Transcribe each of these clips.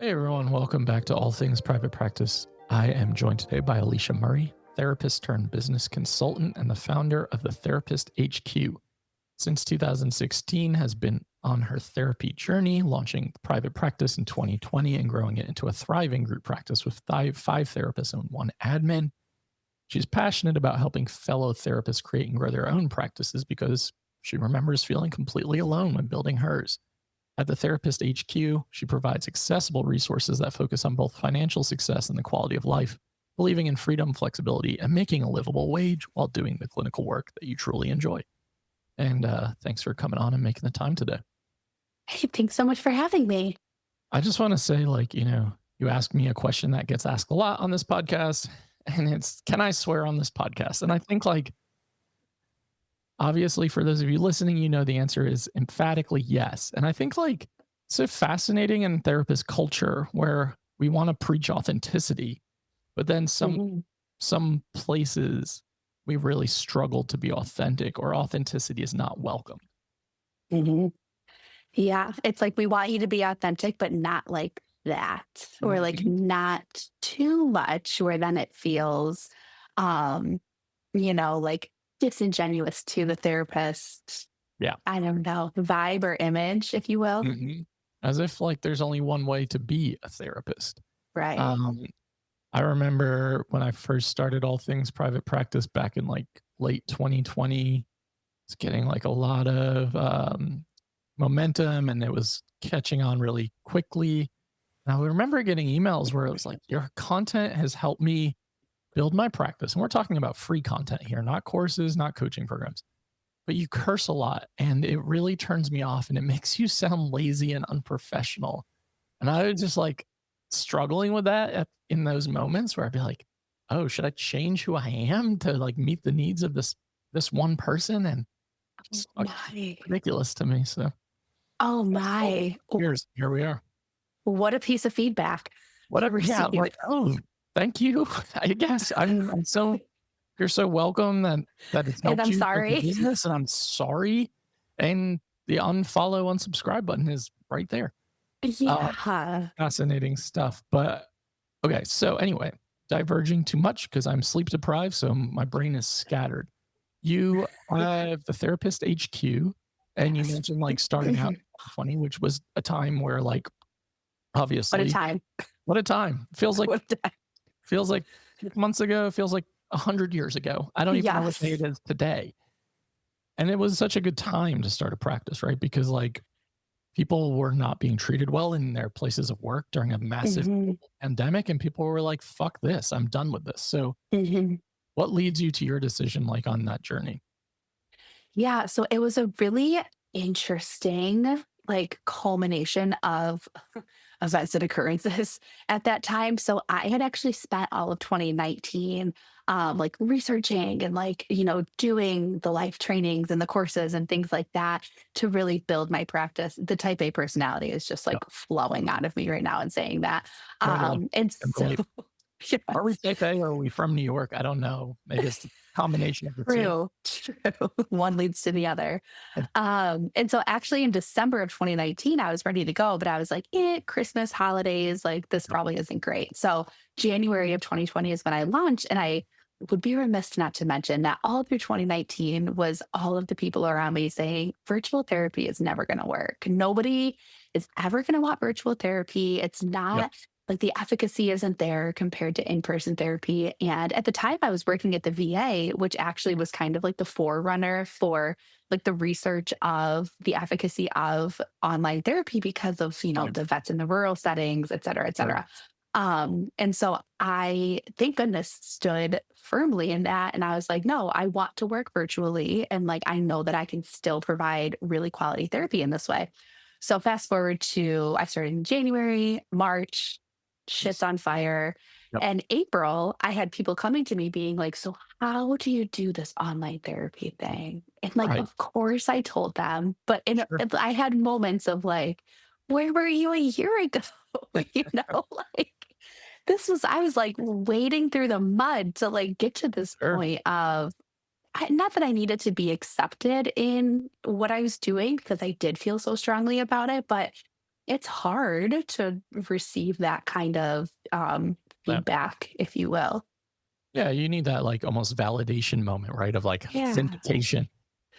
Hey everyone, welcome back to All Things Private Practice. I am joined today by Alicia Murray, therapist turned business consultant and the founder of the Therapist HQ. Since 2016 has been on her therapy journey, launching private practice in 2020 and growing it into a thriving group practice with five therapists and one admin. She's passionate about helping fellow therapists create and grow their own practices because she remembers feeling completely alone when building hers. At the Therapist HQ, she provides accessible resources that focus on both financial success and the quality of life, believing in freedom, flexibility, and making a livable wage while doing the clinical work that you truly enjoy. And thanks for coming on and making the time today. Hey, thanks so much for having me. I just want to say, you ask me a question that gets asked a lot on this podcast, and it's, can I swear on this podcast? And I think, obviously, for those of you listening, the answer is emphatically yes. And I think it's so fascinating in therapist culture where we want to preach authenticity, but then some places we really struggle to be authentic, or authenticity is not welcome. hmm Yeah, it's like we want you to be authentic, but not like that, or like not too much, where then it feels, um, like disingenuous to the therapist. Yeah. I don't know, vibe or image, if you will. As if there's only one way to be a therapist. Right. Um, I remember when I first started All Things Private Practice back in late 2020, it's getting a lot of momentum, and it was catching on really quickly. And I remember getting emails where it was like, your content has helped me build my practice. And we're talking about free content here, not courses, not coaching programs. But you curse a lot, and it really turns me off, and it makes you sound lazy and unprofessional. And I was just struggling with that in those moments where I'd be like, oh, should I change who I am to meet the needs of this one person? And it's My. ridiculous to me. So Oh my. here we are. What a piece of feedback to Whatever. Yeah. receive. Oh, thank you. I guess I'm so, you're so welcome that it's And helped I'm you build the sorry. business, and I'm sorry. And the unfollow, unsubscribe button is right there. Yeah. Fascinating stuff. But okay. So anyway, diverging too much because I'm sleep deprived. So my brain is scattered. You have the Therapist HQ, and you Yes. mentioned starting out funny, which was a time where What a obviously, time. what a time. Feels like What a time. 6 months ago, feels like 100 years ago. I don't even know what day it Yes. is today. And it was such a good time to start a practice, right? Because people were not being treated well in their places of work during a massive Mhm. pandemic, and people were like, fuck this, I'm done with this. So Mhm. what leads you to your decision on that journey? Yeah, so it was a really interesting, culmination of events and occurrences at that time. So I had actually spent all of 2019, researching and doing the life trainings and the courses and things like that to really build my practice. The type A personality is just Yeah, flowing out of me right now and saying that. totally. And And so are we yes. type A, or are we from New York? I don't know. Maybe it's a combination of the two. True, true. One leads to the other. And so actually in December of 2019, I was ready to go, but I was like, Christmas holidays, this probably isn't great. So January of 2020 is when I launched, and I would be remiss not to mention that all through 2019 was all of the people around me saying virtual therapy is never going to work. Nobody is ever going to want virtual therapy. It's Yep. not the efficacy isn't there compared to in-person therapy. And at the time I was working at the VA, which actually was kind of like the forerunner for the research of the efficacy of online therapy because of, Right. the vets in the rural settings, et cetera, et Right. cetera. And so I, thank goodness, stood firmly in that. And I was like, no, I want to work virtually. And I know that I can still provide really quality therapy in this way. So fast forward to, I started in January, March, shit's on fire. Yep. And April, I had people coming to me being like, so how do you do this online therapy thing? And Right. of course I told them, but Sure. I had moments of where were you a year ago? you know, like I was wading through the mud to get to this Sure. point of, not that I needed to be accepted in what I was doing because I did feel so strongly about it, but it's hard to receive that kind of Yeah. feedback, if you will. Yeah, you need that like almost validation moment, right? Of like Yeah. vindication.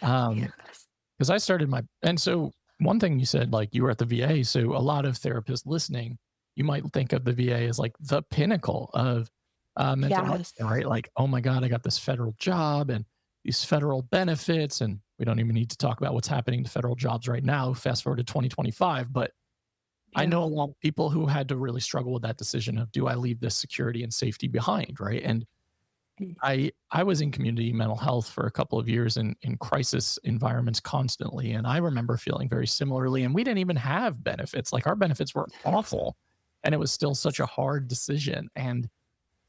Um, Yes. because I started my and so one thing you said, like you were at the VA, so a lot of therapists listening, you might think of the VA as like the pinnacle of mental health, Yes. right? Like, oh my God, I got this federal job and these federal benefits, and we don't even need to talk about what's happening to federal jobs right now. Fast forward to 2025, but I know Yeah. a lot of people who had to really struggle with that decision of do I leave this security and safety behind, right? And Mm. I was in community mental health for a couple of years in crisis environments constantly, and I remember feeling very similarly, and we didn't even have benefits, like, our benefits were awful, and it was still such a hard decision, and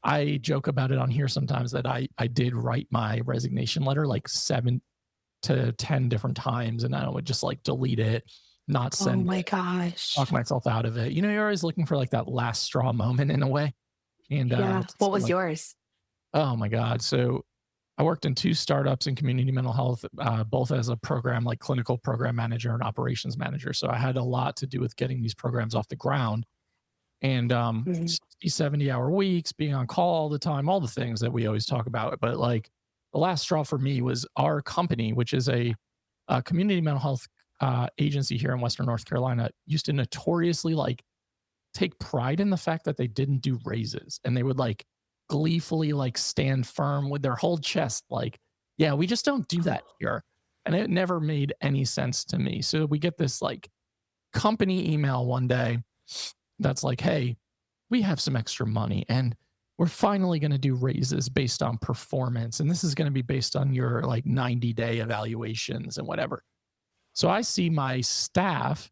I joke about it on here sometimes that I did write my resignation letter, like, 7 to 10 different times, and I would just, like, delete it, not Oh send my it, gosh. talk myself out of it. You know, you're always looking for, like, that last straw moment in a way, and, Yeah. to What say, was like, yours? oh my god, so I worked in 2 startups in community mental health, both as a program, like clinical program manager and operations manager. So I had a lot to do with getting these programs off the ground and Mhm. 60, 70-hour weeks, being on call all the time, all the things that we always talk about. But like the last straw for me was our company, which is a community mental health agency here in Western North Carolina, used to notoriously like take pride in the fact that they didn't do raises and they would like gleefully like stand firm with their whole chest like, yeah, we just don't do that here. And it never made any sense to me. So we get this like company email one day that's like, hey, we have some extra money and we're finally going to do raises based on performance, and this is going to be based on your like 90-day evaluations and whatever. So I see my staff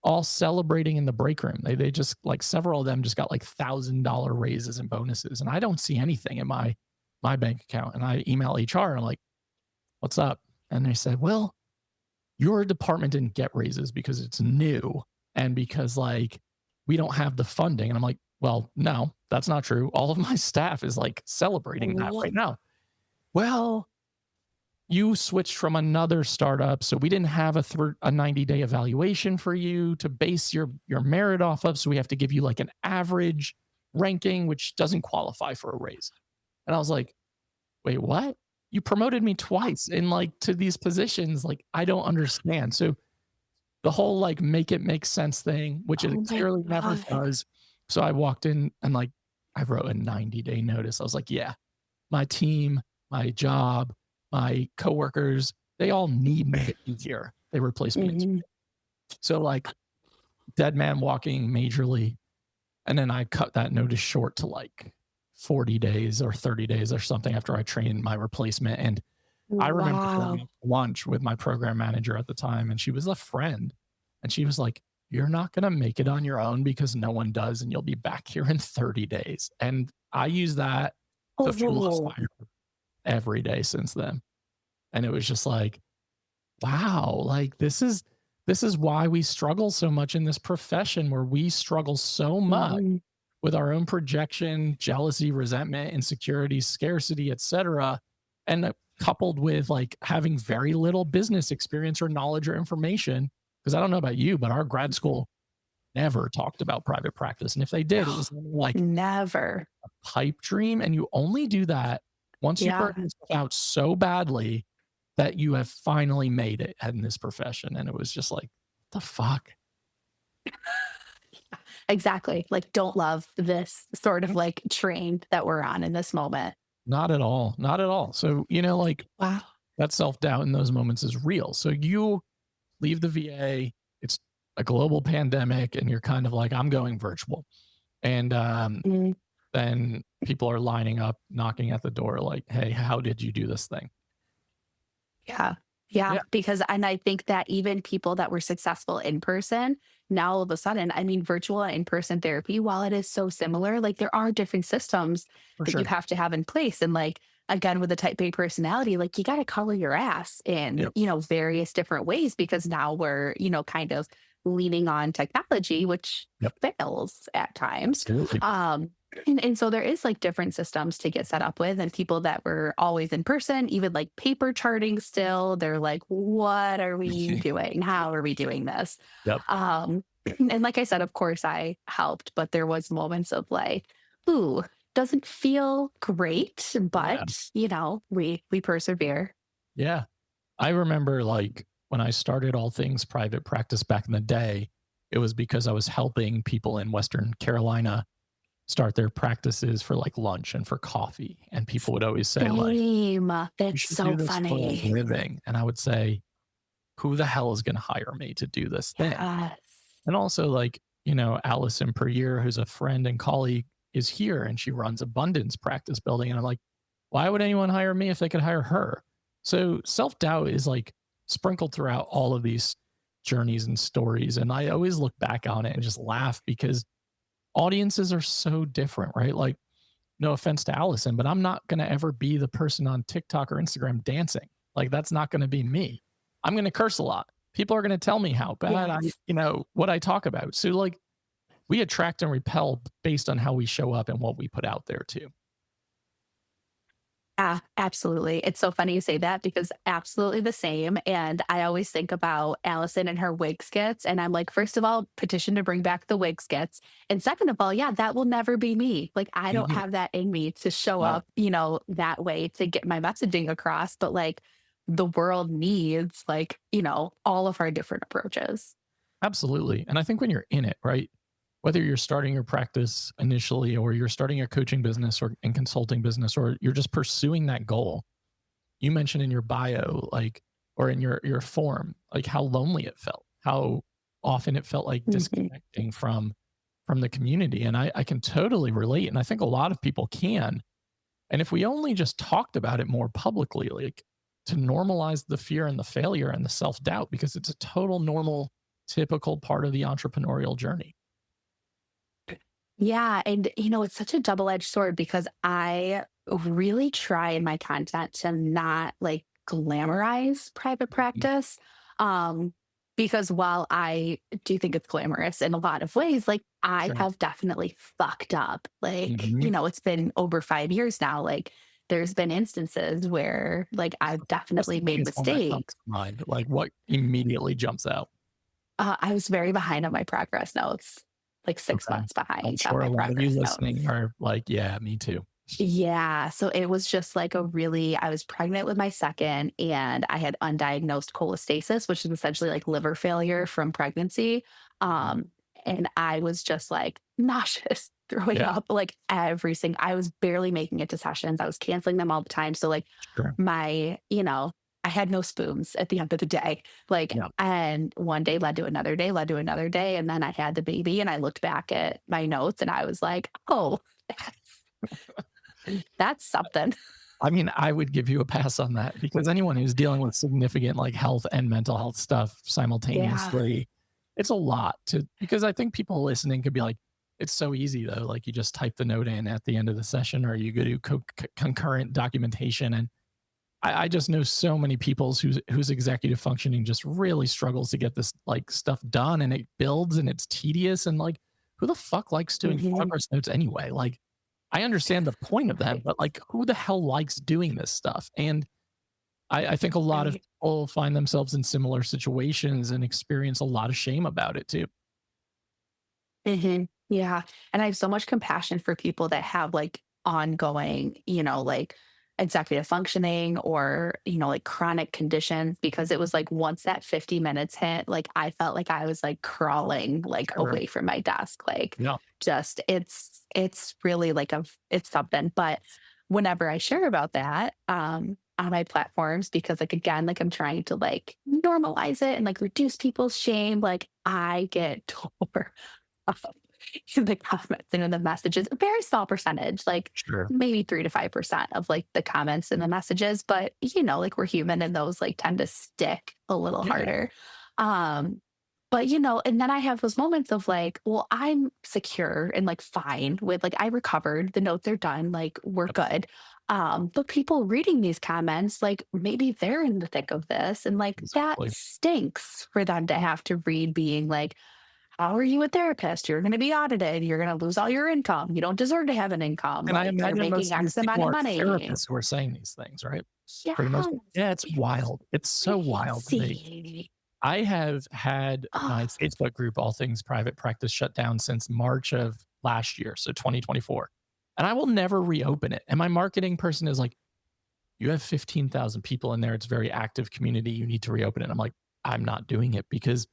all celebrating in the break room. They just like several of them just got like $1,000 raises and bonuses, and I don't see anything in my bank account. And I email HR and I'm like, "What's up?" And they said, "Well, your department didn't get raises because it's new and because like we don't have the funding." And I'm like, "Well, no, that's not true. All of my staff is like celebrating that What? right now." Well, you switched from another startup, so we didn't have a 90-day evaluation for you to base your merit off of, so we have to give you like an average ranking which doesn't qualify for a raise. And I was like, wait, what? You promoted me twice in like to these positions, like I don't understand. So the whole like make it make sense thing, which it Oh my clearly never God. does. So I walked in and like I wrote a 90-day notice. I was like, yeah, my team, my job, my coworkers, they all need me to be here. They replace me. Mhm. So like dead man walking majorly. And then I cut that notice short to like 40 days or 30 days or something after I trained my replacement. And I remember going Wow. to lunch with my program manager at the time, and she was a friend. And she was like, "You're not going to make it on your own because no one does, and you'll be back here in 30 days." And I use that to fuel a Oh, fire every day since then. And it was just like, wow, like this is why we struggle so much in this profession where we struggle so much mhm. with our own projection, jealousy, resentment, insecurity, scarcity, etc. And coupled with like having very little business experience or knowledge or information. Because I don't know about you, but our grad school never talked about private practice. And if they did, it was only like Never. pipe dream. And you only do that once you burn Yeah. yourself out so badly that you have finally made it in this profession. And it was just like, the fuck? Exactly. Like, don't love this sort of like train that we're on in this moment. Not at all. Not at all. So, like Wow. that self doubt in those moments is real. So you leave the VA, it's a global pandemic, and you're kind of like, I'm going virtual. And Mm. then people are lining up, knocking at the door, like, hey, how did you do this thing? Yeah. Yeah. Yeah, Because, and I think that even people that were successful in person, now all of a sudden, I mean, virtual and in person therapy, while it is so similar, like there are different systems for that you sure. have to have in place. And like, again, with a type A personality, like you got to color your ass in, Yep. various different ways because now we're, kind of leaning on technology, which Yep. fails at times. Absolutely. And so there is like different systems to get set up with, and people that were always in person, even like paper charting still, they're like, what are we doing? How are we doing this? Yep. And like I said, of course I helped, but there was moments of like, ooh, doesn't feel great, Yeah. but we persevere. Yeah. I remember like when I started all things private practice back in the day, it was because I was helping people in Western Carolina start their practices for like lunch and for coffee. And people would always say, like, Same. you That's should do so this for a funny. living. And I would say, who the hell is going to hire me to do this thing? Yes. And also, like, Allison per year, who's a friend and colleague, is here and she runs abundance practice building. And I'm like, why would anyone hire me if they could hire her? So self doubt is like sprinkled throughout all of these journeys and stories. And I always look back on it and just laugh because audiences are so different, right? Like, no offense to Allison, but I'm not going to ever be the person on TikTok or Instagram dancing. Like, that's not going to be me. I'm going to curse a lot. People are going to tell me how bad Yes. what I talk about. So, like, we attract and repel based on how we show up and what we put out there, too. Yeah, absolutely. It's so funny you say that because absolutely the same. And I always think about Allison and her wig skits. And I'm like, first of all, petition to bring back the wig skits. And second of all, yeah, that will never be me. Like, I don't Mhm. have that in me to show No, up, that way to get my messaging across. But like, the world needs, like, all of our different approaches. absolutely. And I think when you're in it, right? Whether you're starting your practice initially or you're starting a coaching business or in consulting business or you're just pursuing that goal, you mentioned in your bio, like, or in your form, like how lonely it felt, how often it felt like Mhm. disconnecting from the community. And I can totally relate. And I think a lot of people can. And if we only just talked about it more publicly, like to normalize the fear and the failure and the self-doubt, because it's a total normal, typical part of the entrepreneurial journey. Yeah, and it's such a double-edged sword because I really try in my content to not like glamorize private Mhm. practice. Um, because while I do think it's glamorous in a lot of ways, like I Sure. have definitely fucked up. Like, Mhm. it's been over 5 years now. Like there's been instances where like I've What's definitely the made biggest one that comes mistakes. to mind? Like what immediately jumps out? I was very behind on my progress notes, like six Okay. months I'm behind on sure my a lot of you progress listening notes. are like, yeah, me too. Yeah, so it was just like I was pregnant with my second and I had undiagnosed cholestasis, which is essentially like liver failure from pregnancy. Mhm. Um, and I was just like nauseous, throwing Yeah, up like I was barely making it to sessions. I was canceling them all the time. So like sure. my, I had no spoons at the end of the day. Like, Yeah. and one day led to another day, led to another day. And then I had the baby and I looked back at my notes and I was like, oh, that's something. I mean, I would give you a pass on that because anyone who's dealing with significant like health and mental health stuff Yeah. simultaneously, it's a lot to because I think people listening could be like, it's so easy though. Like you just type the note in at the end of the session or you go do concurrent documentation. And I just know so many people whose executive functioning just really struggles to get this like stuff done and it builds and it's tedious and like who the fuck likes doing Mhm. progress notes anyway? Like I understand the point of them, Right. but like who the hell likes doing this stuff? And I think a lot of Right. people find themselves in similar situations and experience a lot of shame about it too. Mhm. Yeah, and I have so much compassion for people that have, like, ongoing, like, executive functioning or, like, chronic conditions because it was, like, once that 50 minutes hit, like, I felt like I was, like, crawling, like, Sure. away from my desk, like, Yeah. just it's really, like, it's something, but whenever I share about that, on my platforms because, like, again, like, I'm trying to, like, normalize it and, like, reduce people's shame, like, I get tore up in the comments and in the messages. A very small percentage, like Sure. maybe 3 to 5% of like the comments and the messages, but like we're human and those like tend to stick a little Yeah. harder. Um, but and then I have those moments of like, well, I'm secure and like fine with like I recovered, the notes are done, like we're Yep. good. But people reading these comments, like maybe they're in the thick of this and like that Exactly. stinks for them to have to read being like, how are you a therapist? You're going to be audited. You're going to lose all your income. You don't deserve to have an income. And I Like you're imagine making most of these X amount people of are money. therapists who are saying these things, right? Yeah, For the most part. Yeah, it's it's wild. It's so wild to me. crazy. I have had my Oh, Facebook group, All Things Private Practice, shut down since March of last year, so 2024. And I will never reopen it. And my marketing person is like, you have 15,000 people in there. It's a very active community. You need to reopen it. I'm like, I'm not doing it because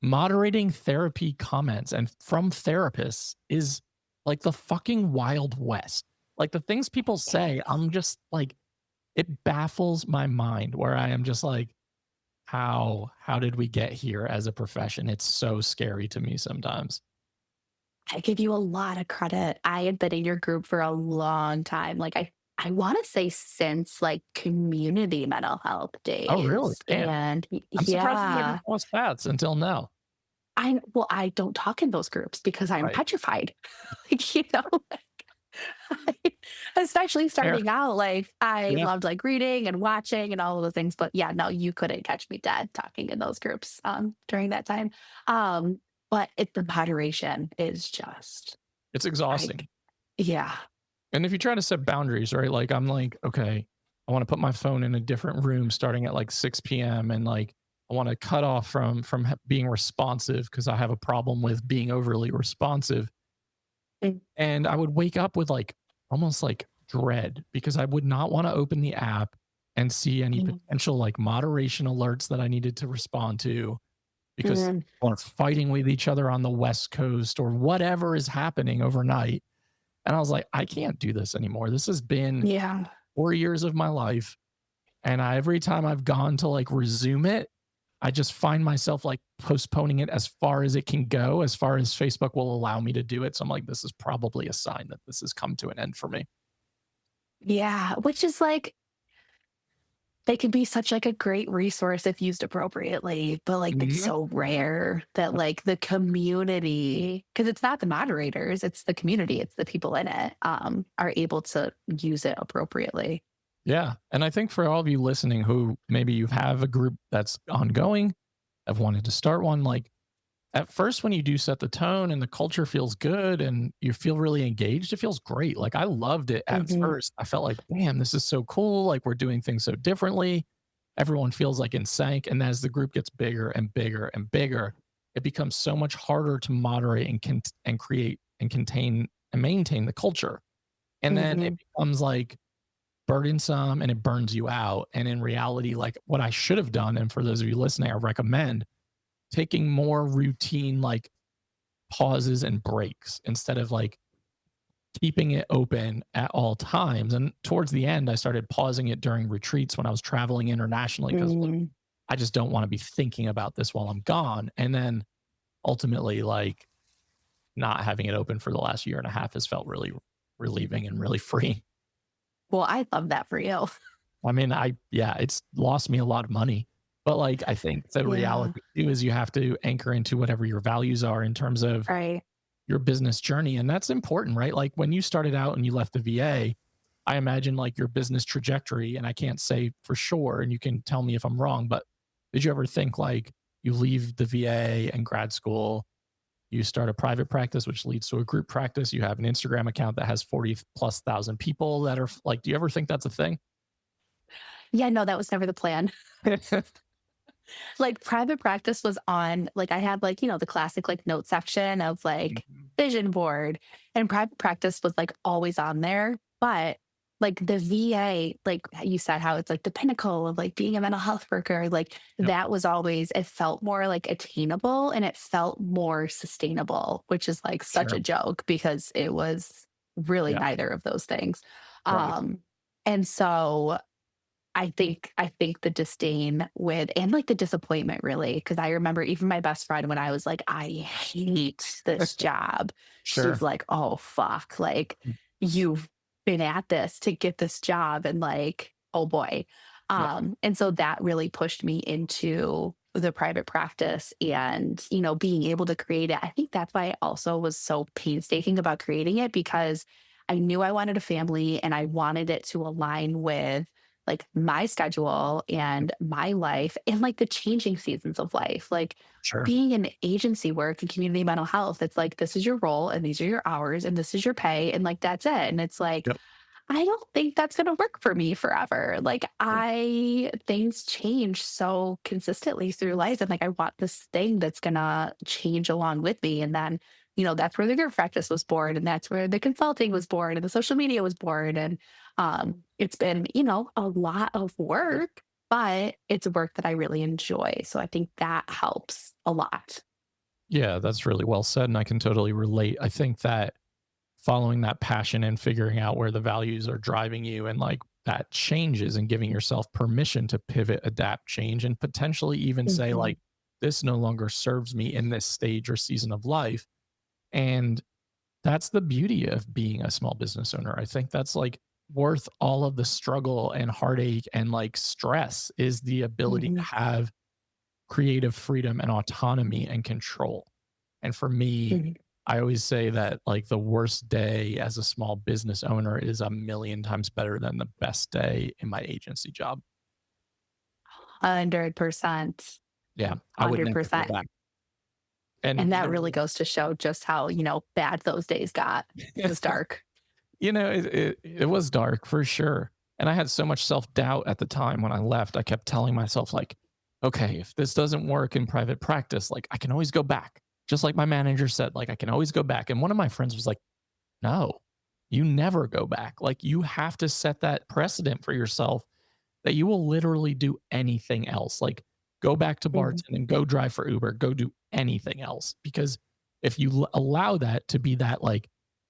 moderating therapy comments and from therapists is like the fucking Wild West. Like the things people say, yes. I'm just like, it baffles my mind where I am just like, how did we get here as a profession? It's so scary to me sometimes. I give you a lot of credit. I had been in your group for a long time. Like I want to say since like community mental health Oh, really? days. Damn. And I'm surprised you never yeah, crossed paths until now. I don't talk in those groups because I'm Right. petrified. Like, especially Fair. starting out, like I Yeah. loved like reading and watching and all of the things. But yeah, no, you couldn't catch me dead talking in those groups during that time. Um, but the moderation is just It's I exhausting. yeah. And if you try to set boundaries, right? Like I'm like, okay, I want to put my phone in a different room starting at like 6 p.m. and like I want to cut off from being responsive because I have a problem with being overly responsive. Mm, And I would wake up with like almost like dread because I would not want to open the app and see any mm, potential like moderation alerts that I needed to respond to because mm. we're fighting with each other on the West Coast or whatever is happening overnight. And I was like, I can't do this anymore. This has been Yeah. 4 years of my life. And every time I've gone to like resume it, I just find myself like postponing it as far as it can go, as far as Facebook will allow me to do it. So I'm like, this is probably a sign that this has come to an end for me. Yeah, which is like they can be such like a great resource if used appropriately, but like it's Mhm. so rare that like the community, because it's not the moderators, it's the community, it's the people in it, are able to use it appropriately. Yeah. And I think for all of you listening who maybe you have a group that's ongoing, have wanted to start one, like at first when you do set the tone and the culture feels good and you feel really engaged, it feels great. Like I loved it at Mhm, first. I felt like, damn, this is so cool. Like we're doing things so differently. Everyone feels like in sync. And as the group gets bigger and bigger and bigger, it becomes so much harder to moderate and create and contain and maintain the culture. And then it mhm. becomes like burdensome and it burns you out. And in reality, like what I should have done, and for those of you listening, I recommend taking more routine like pauses and breaks instead of like keeping it open at all times. And towards the end, I started pausing it during retreats when I was traveling internationally because like, Mm. I just don't want to be thinking about this while I'm gone. And then ultimately, like not having it open for the last year and a half has felt really relieving and really free. Well, I love that for you. I mean, yeah, it's lost me a lot of money. But like, I think the Yeah, reality too is you have to anchor into whatever your values are in terms of right. your business journey. And that's important, right? Like when you started out and you left the VA, I imagine like your business trajectory, and I can't say for sure, and you can tell me if I'm wrong, but did you ever think like you leave the VA and grad school, you start a private practice, which leads to a group practice, you have an Instagram account that has 40 plus thousand people that are like, do you ever think that's a thing? Yeah, no, that was never the plan. Like private practice was on like I had like, the classic like note section of like Mhm. vision board and private practice was like always on there. But like the VA, like you said, how it's like the pinnacle of like being a mental health worker, like Yep. that was always, it felt more like attainable and it felt more sustainable, which is like such a Sure. joke because it was really Yeah. neither of those things. Right. Um, and so I think the disdain with and like the disappointment really, because I remember even my best friend when I was like, I hate this job. She's Sure. like, oh fuck, like you've been at this to get this job and like, oh boy. Yep. And so that really pushed me into the private practice and being able to create it. I think that's why I also was so painstaking about creating it because I knew I wanted a family and I wanted it to align with like my schedule and my life and like the changing seasons of life. Like Sure. being in agency work and community mental health, it's like this is your role and these are your hours and this is your pay and like that's it. And it's like Yep. I don't think that's gonna work for me forever. Like, Yeah. I things change so consistently through life, and, like, I want this thing that's gonna change along with me, and then, that's where the group practice was born, and that's where the consulting was born, and the social media was born, and, it's been, a lot of work, but it's work that I really enjoy, so I think that helps a lot. Yeah, that's really well said. And I can totally relate. I think that following that passion and figuring out where the values are driving you and like that changes and giving yourself permission to pivot, adapt, change, and potentially even say, Mhm, like, this no longer serves me in this stage or season of life. And that's the beauty of being a small business owner. I think that's like worth all of the struggle and heartache and like stress is the ability to mhm, have creative freedom and autonomy and control. And for me, mhm. I always say that like the worst day as a small business owner is a million times better than the best day in my agency job. 100%. Yeah, I would never go 100%. back. And And that really goes to show just how, bad those days got. It was dark. it was dark for sure. And I had so much self-doubt at the time when I left. I kept telling myself like, okay, if this doesn't work in private practice, like I can always go back. Just like my manager said, like I can always go back. And one of my friends was like, no, you never go back. Like you have to set that precedent for yourself that you will literally do anything else. Like go back to Mhm, bartending, go drive for Uber, go do anything else. Because if you allow that to be that like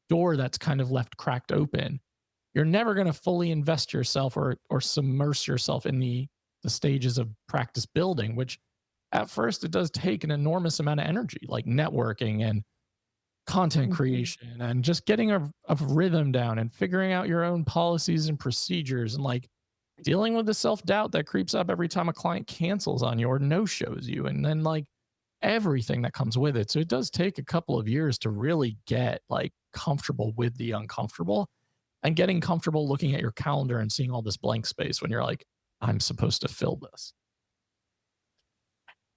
door that's kind of left cracked open, you're never going to fully invest yourself or submerge yourself in the stages of practice building, which at first it does take an enormous amount of energy, like networking and content mhm. creation and just getting a rhythm down and figuring out your own policies and procedures and like dealing with the self-doubt that creeps up every time a client cancels on you or no shows you and then like everything that comes with it. So it does take a couple of years to really get like comfortable with the uncomfortable and getting comfortable looking at your calendar and seeing all this blank space when you're like, I'm supposed to fill this.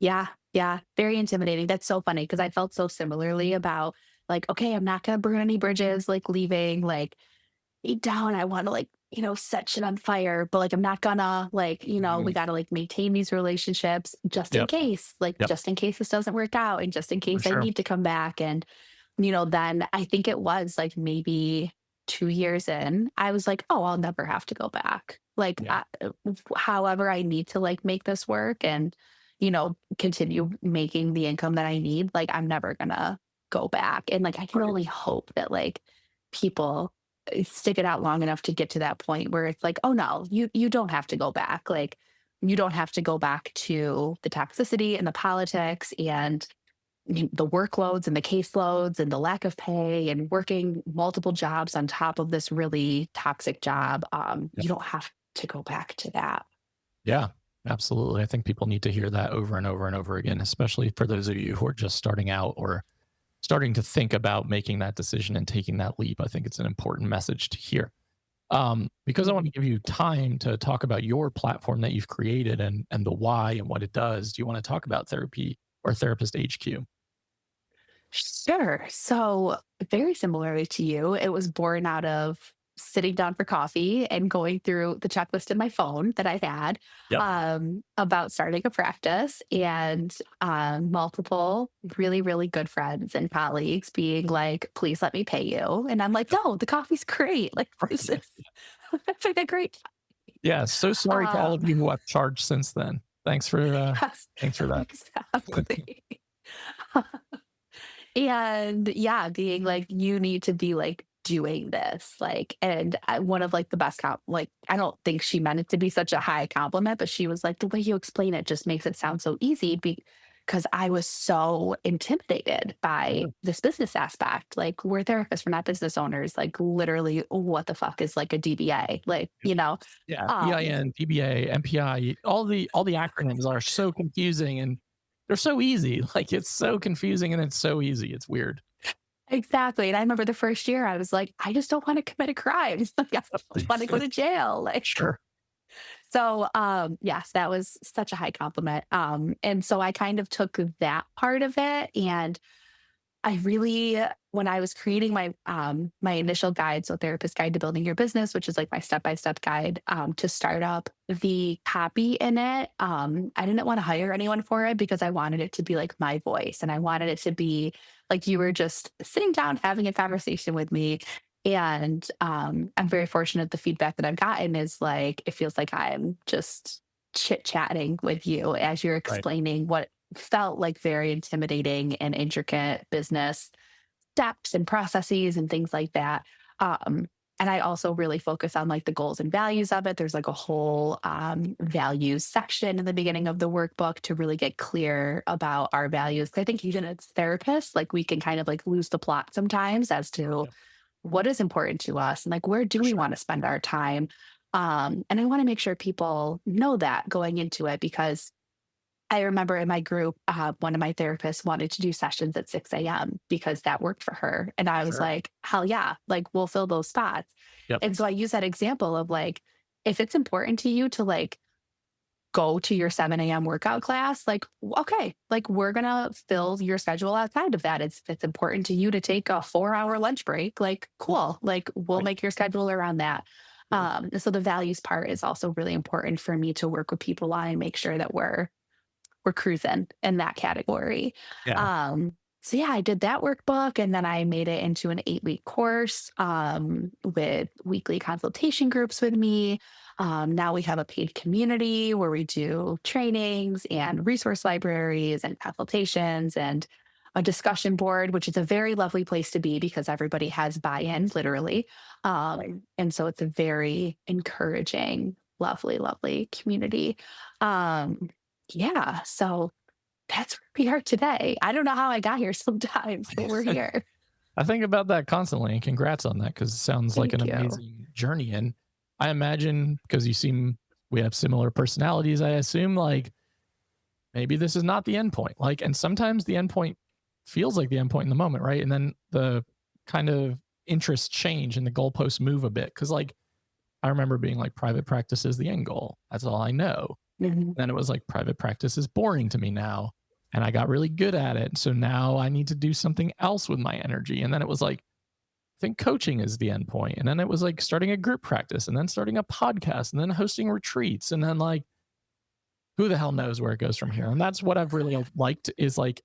Yeah, yeah, very intimidating. That's so funny because I felt so similarly about, like, okay, I'm not gonna burn any bridges, like, leaving, like, deep down, I wanna, like, set shit on fire, but, like, I'm not gonna, like, we Mhm. gotta, like, maintain these relationships just in Yep. case, like, Yep. just in case this doesn't work out and just in For case I sure. need to come back, and, then I think it was, like, maybe 2 years in, I was like, "Oh, I'll never have to go back." Like, Yeah. however I need to, like, make this work and, continue making the income that I need, like, I'm never gonna go back, and, like, I can Right. only hope that, like, people stick it out long enough to get to that point where it's like, "Oh, no, you don't have to go back." Like, you don't have to go back to the toxicity and the politics and the workloads and the caseloads and the lack of pay and working multiple jobs on top of this really toxic job. Yep. You don't have to go back to that. Yeah. Absolutely. I think people need to hear that over and over and over again, especially for those of you who are just starting out or starting to think about making that decision and taking that leap. I think it's an important message to hear. Because I want to Mhm. give you time to talk about your platform that you've created and the why and what it does. Do you want to talk about therapy or therapist HQ? Sure. So, very similarly to you, it was born out of sitting down for coffee and going through the checklist in my phone that I had Yep. about starting a practice, and multiple really, really good friends and colleagues being like, please let me pay you. And I'm like, no, the coffee's great. Like, this is it's like a great Yeah. So sorry to all time. of you who I've charged since then. Yes, Thanks for that. exactly. And yeah, being like, you need to be like doing this. Like, and one of like the best like, I don't think she meant it to be such a high compliment, but she was like, the way you explain it just makes it sound so easy because I was so intimidated by Sure. this business aspect. Like, we're therapists, we're not business owners. Like, literally, what the fuck is like a DBA? Like, Yeah, um, EIN, DBA, MPI, all the acronyms are so confusing and they're so easy. Like it's so confusing and it's so easy. It's weird. exactly. And I remember the first year I was like, I just don't want to commit a crime. Like, I don't want to go to jail. Like, Sure. so, yes, that was such a high compliment. And so I kind of took that part of it and I really when I was creating my initial guide, so Therapist Guide to Building Your Business, which is like my step-by-step guide to start up, the copy in it, I didn't want to hire anyone for it because I wanted it to be like my voice, and I wanted it to be like you were just sitting down having a conversation with me. And I'm very fortunate. The feedback that I've gotten is like it feels like I'm just chit-chatting with you as you're Right. explaining what felt like very intimidating and intricate business steps and processes and things like that. Um, and I also really focus on like the goals and values of it. There's like a whole values section in the beginning of the workbook to really get clear about our values. 'Cause I think even as therapists, like we can kind of like lose the plot sometimes as to Yep. what is important to us and like where do For we sure. want to spend our time. And I want to make sure people know that going into it because I remember in my group, one of my therapists wanted to do sessions at 6 a.m. because that worked for her. And I was Sure. like, hell yeah, like we'll fill those spots. Yep. And so I use that example of like, if it's important to you to like go to your 7 a.m. workout class, like, okay, like we're going to fill your schedule outside of that. If it's important to you to take a 4 hour lunch break, like, cool, like we'll Right. make your schedule around that. Sure. So the values part is also really important for me to work with people on and make sure that we're cruising in that category. Yeah. So yeah, I did that workbook and then I made it into an 8-week course with weekly consultation groups with me. Now we have a paid community where we do trainings and resource libraries and consultations and a discussion board, which is a very lovely place to be because everybody has buy-in, literally. Right. And so it's a very encouraging, lovely, lovely community. Um, yeah, so that's where we are today. I don't know how I got here sometimes, but we're here. I think about that constantly, and congrats on that because it sounds like an Thank you. amazing journey. And I imagine because we have similar personalities, I assume like maybe this is not the end point. Like, and sometimes the end point feels like the end point in the moment, right? And then the kind of interests change and the goalposts move a bit. Cause like I remember being like private practice is the end goal. That's all I know. Mhm, Then it was like private practice is boring to me now. And I got really good at it. So now I need to do something else with my energy. And then it was like, I think coaching is the end point. And then it was like starting a group practice and then starting a podcast and then hosting retreats. And then like, who the hell knows where it goes from here? And that's what I've really liked is like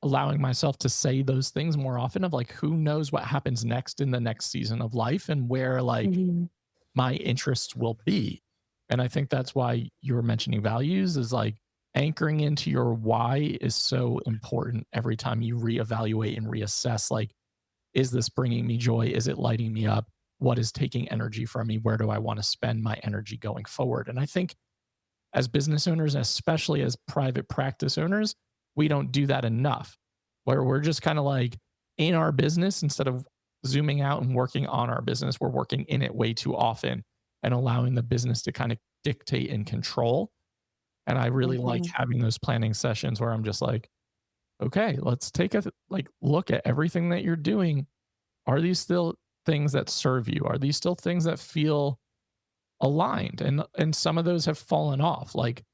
allowing myself to say those things more often of like, who knows what happens next in the next season of life and where like mhm, my interests will be. And I think that's why you were mentioning values is like anchoring into your why is so important every time you reevaluate and reassess like, is this bringing me joy? Is it lighting me up? What is taking energy from me? Where do I want to spend my energy going forward? And I think as business owners, especially as private practice owners, we don't do that enough, where we're just kind of like in our business instead of zooming out and working on our business. We're working in it way too often and allowing the business to kind of dictate and control. And I really like mhm, having those planning sessions where I'm just like, okay, let's take a like look at everything that you're doing. Are these still things that serve you? Are these still things that feel aligned? And some of those have fallen off. Like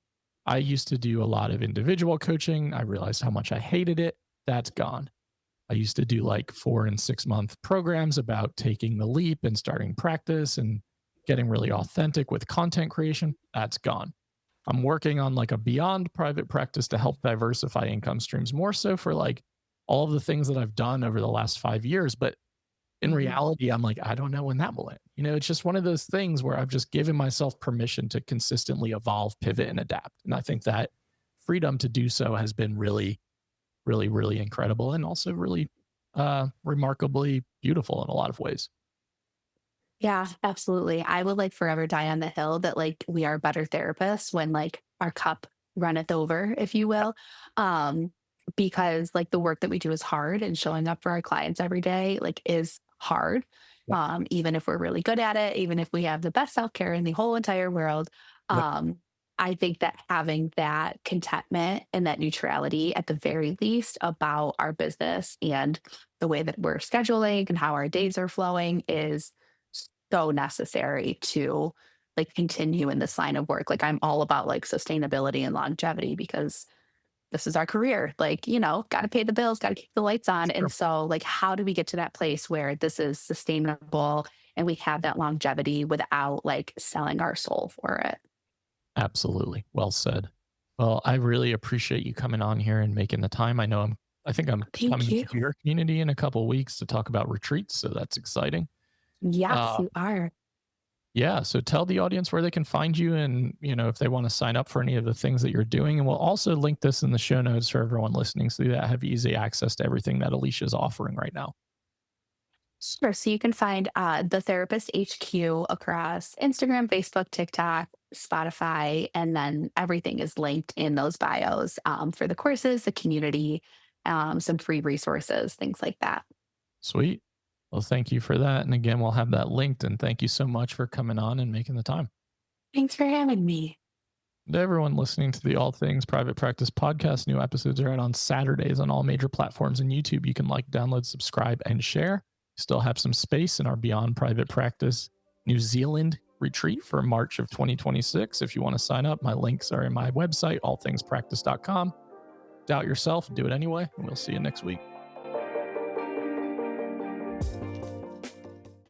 I used to do a lot of individual coaching. I realized how much I hated it. That's gone. I used to do like 4 and 6 month programs about taking the leap and starting practice and getting really authentic with content creation. That's gone. I'm working on like a beyond private practice to help diversify income streams more so for like all of the things that I've done over the last 5 years. But in mhm. reality, I'm like, I don't know when that will end. You know, it's just one of those things where I've just given myself permission to consistently evolve, pivot, and adapt. And I think that freedom to do so has been really, really, really incredible and also really remarkably beautiful in a lot of ways. Yeah, absolutely. I would like forever die on the hill that like we are better therapists when like our cup runneth over, if you Yep. will. Um, because like the work that we do is hard and showing up for our clients every day like is hard. Yep. Even if we're really good at it, even if we have the best self-care in the whole entire world. Yep. Um, I think that having that contentment and that neutrality at the very least about our business and the way that we're scheduling and how our days are flowing is so necessary to like continue in this line of work. Like I'm all about like sustainability and longevity because this is our career. Like, got to pay the bills, got to keep the lights on. Sure. And so, like, how do we get to that place where this is sustainable and we have that longevity without like selling our soul for it? Absolutely. Well said. Well, I really appreciate you coming on here and making the time. I think I'm Thank coming you. to your community in a couple of weeks to talk about retreats. So that's exciting. Yes, Uh, you are. yeah. So tell the audience where they can find you and, if they want to sign up for any of the things that you're doing. And we'll also link this in the show notes for everyone listening so that have easy access to everything that Alicia is offering right now. Sure. So you can find the Therapist HQ across Instagram, Facebook, TikTok, Spotify, and then everything is linked in those bios for the courses, the community, some free resources, things like that. Sweet. Well, thank you for that. And again, we'll have that linked. And thank you so much for coming on and making the time. Thanks for having me. To everyone listening to the All Things Private Practice podcast, new episodes are out on Saturdays on all major platforms and YouTube. You can like, download, subscribe, and share. Still have some space in our Beyond Private Practice New Zealand retreat for March of 2026. If you want to sign up, my links are in my website, allthingspractice.com. Doubt yourself, do it anyway, and we'll see you next week.